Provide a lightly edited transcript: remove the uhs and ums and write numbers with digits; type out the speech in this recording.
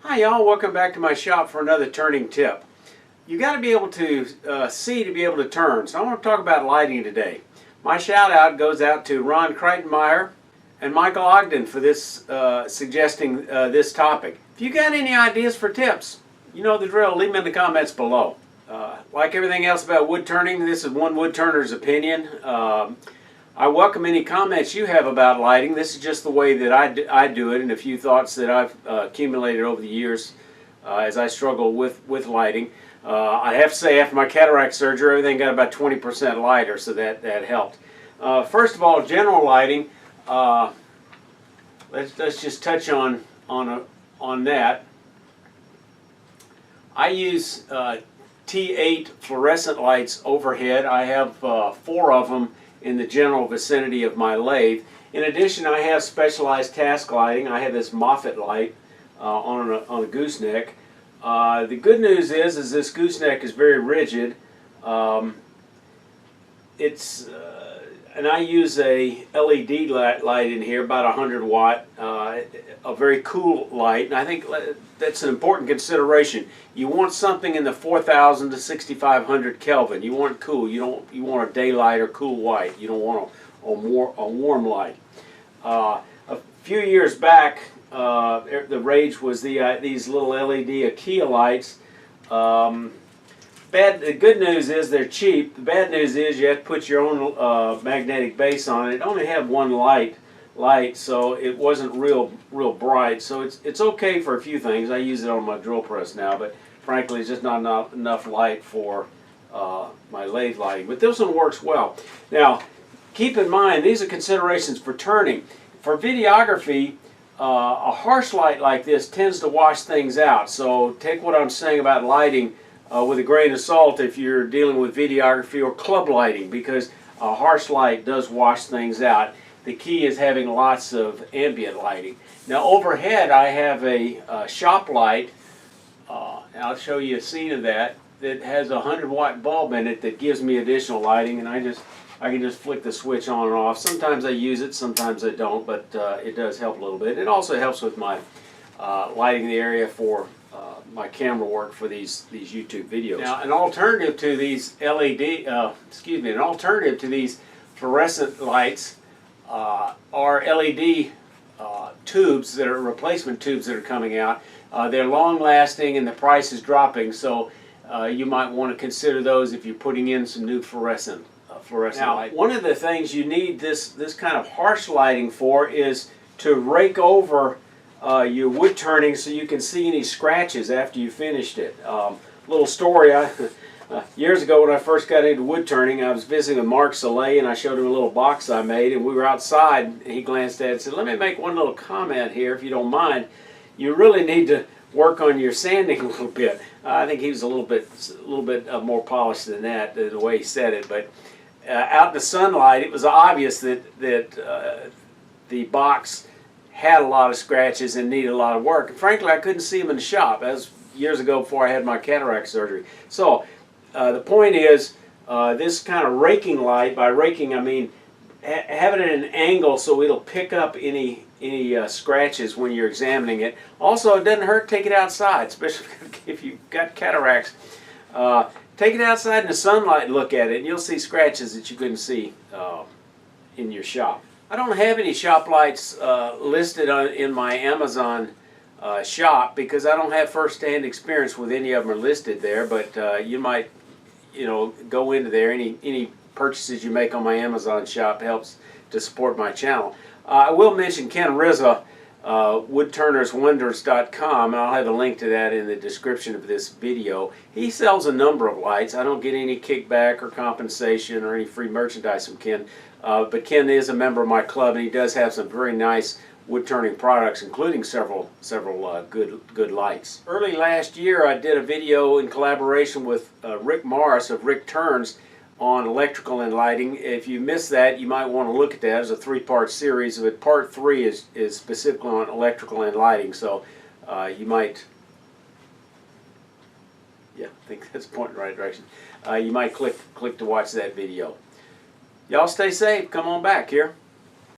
Hi y'all, welcome back to my shop for another turning tip. You got to be able to see to be able to turn, so I want to talk about lighting today. My shout out goes out to Ron Kreitenmeyer and Michael Ogden for this suggesting this topic. If you got any ideas for tips, you know the drill, leave them in the comments below. Like everything else about wood turning, this is one wood turner's opinion. I welcome any comments you have about lighting. This is just the way that I do it, and a few thoughts that I've accumulated over the years as I struggle with lighting. I have to say, after my cataract surgery, everything got about 20% lighter, so that helped. First of all, general lighting. Let's just touch on that. I use T8 fluorescent lights overhead. I have 4 of them in the general vicinity of my lathe. In addition, I have specialized task lighting. I have this Moffett light on a gooseneck. The good news is this gooseneck is very rigid. And I use a LED light in here, about 100 watt, a very cool light, and I think that's an important consideration. You want something in the 4,000 to 6,500 Kelvin. You want cool. You want a daylight or cool white. You don't want a warm light. A few years back, the rage was these little LED Akia lights. The good news is they're cheap. The bad news is you have to put your own magnetic base on it. It only had one light, so it wasn't real bright. So it's okay for a few things. I use it on my drill press now, but frankly, it's just not enough light for my lathe lighting. But this one works well. Now, keep in mind, these are considerations for turning. For videography, a harsh light like this tends to wash things out. So take what I'm saying about lighting with a grain of salt if you're dealing with videography or club lighting, because a harsh light does wash things out. The key is having lots of ambient lighting. Now overhead I have a shop light, and I'll show you a scene of that has a 100 watt bulb in it that gives me additional lighting, and I can just flick the switch on and off. Sometimes I use it, sometimes I don't, but it does help a little bit. It also helps with my lighting the area for my camera work for these YouTube videos. Now, an alternative to these an alternative to these fluorescent lights are LED tubes that are replacement tubes that are coming out. They're long-lasting and the price is dropping, so you might want to consider those if you're putting in some new fluorescent light. One of the things you need this kind of harsh lighting for is to rake over your wood turning so you can see any scratches after you finished it. Little story, years ago when I first got into wood turning, I was visiting with Mark Soleil and I showed him a little box I made, and we were outside and he glanced at it and said, "Let me make one little comment here if you don't mind. You really need to work on your sanding a little bit." I think he was a little bit more polished than that, the way he said it, but out in the sunlight it was obvious that the box had a lot of scratches and needed a lot of work. And frankly, I couldn't see them in the shop. That was years ago before I had my cataract surgery. So the point is, this kind of raking light, by raking I mean having it at an angle so it'll pick up any scratches when you're examining it. Also, it doesn't hurt to take it outside, especially if you've got cataracts. Take it outside in the sunlight and look at it, and you'll see scratches that you couldn't see in your shop. I don't have any shop lights listed in my Amazon shop because I don't have first-hand experience with any of them are listed there, but you might go into there. Any purchases you make on my Amazon shop helps to support my channel. I will mention Ken Rizza, woodturnerswonders.com, and I'll have a link to that in the description of this video. He sells a number of lights. I don't get any kickback or compensation or any free merchandise from Ken. But Ken is a member of my club, and he does have some very nice wood turning products, including several good lights. Early last year, I did a video in collaboration with Rick Morris of Rick Turns on electrical and lighting. If you missed that, you might want to look at that. It's a 3-part series, but part 3 is specifically on electrical and lighting. So you might, I think that's pointing in the right direction. You might click to watch that video. Y'all stay safe. Come on back here.